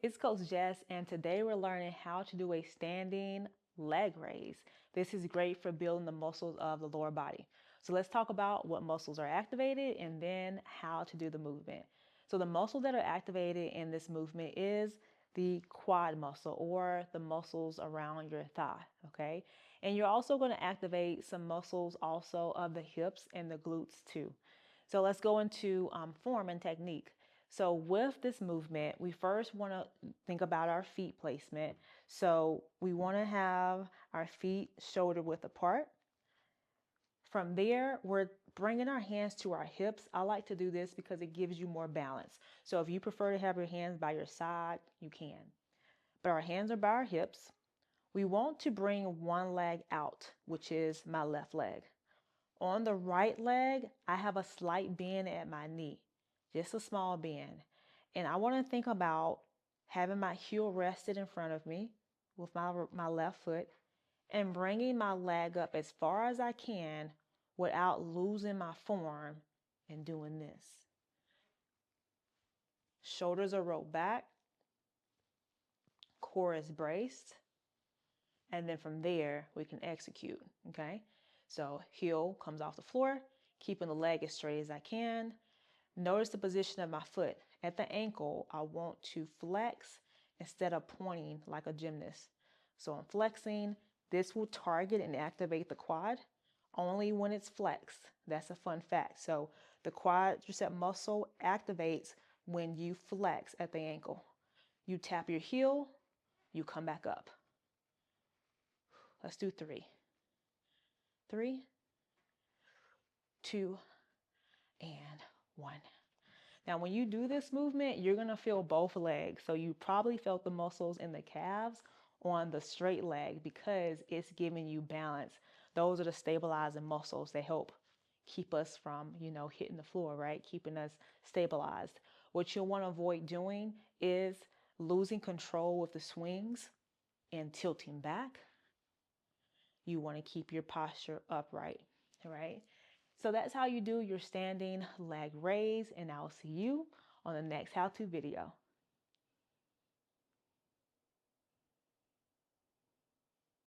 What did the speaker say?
It's Coach Jess, and today we're learning how to do a standing leg raise. This is great for building the muscles of the lower body. So let's talk about what muscles are activated and then how to do the movement. So the muscles that are activated in this movement is the quad muscle or the muscles around your thigh, okay? And you're also going to activate some muscles also of the hips and the glutes too. So let's go into form and technique. So with this movement, we first want to think about our feet placement. So we want to have our feet shoulder width apart. From there, we're bringing our hands to our hips. I like to do this because it gives you more balance. So if you prefer to have your hands by your side, you can. But our hands are by our hips. We want to bring one leg out, which is my left leg. On the right leg, I have a slight bend at my knee, just a small bend. And I want to think about having my heel rested in front of me with my left foot and bringing my leg up as far as I can without losing my form and doing this. Shoulders are rolled back, core is braced, and then from there we can execute, okay? So heel comes off the floor, keeping the leg as straight as I can. Notice the position of my foot. At the ankle, I want to flex instead of pointing like a gymnast. So I'm flexing. This will target and activate the quad only when it's flexed. That's a fun fact. So the quadricep muscle activates when you flex at the ankle. You tap your heel, you come back up. Let's do 3. 3, 2, and 1. Now, when you do this movement, you're going to feel both legs. So you probably felt the muscles in the calves on the straight leg because it's giving you balance. Those are the stabilizing muscles that help keep us from, hitting the floor, right? Keeping us stabilized. What you'll want to avoid doing is losing control with the swings and tilting back. You want to keep your posture upright, right? So that's how you do your standing leg raise, and I'll see you on the next how-to video.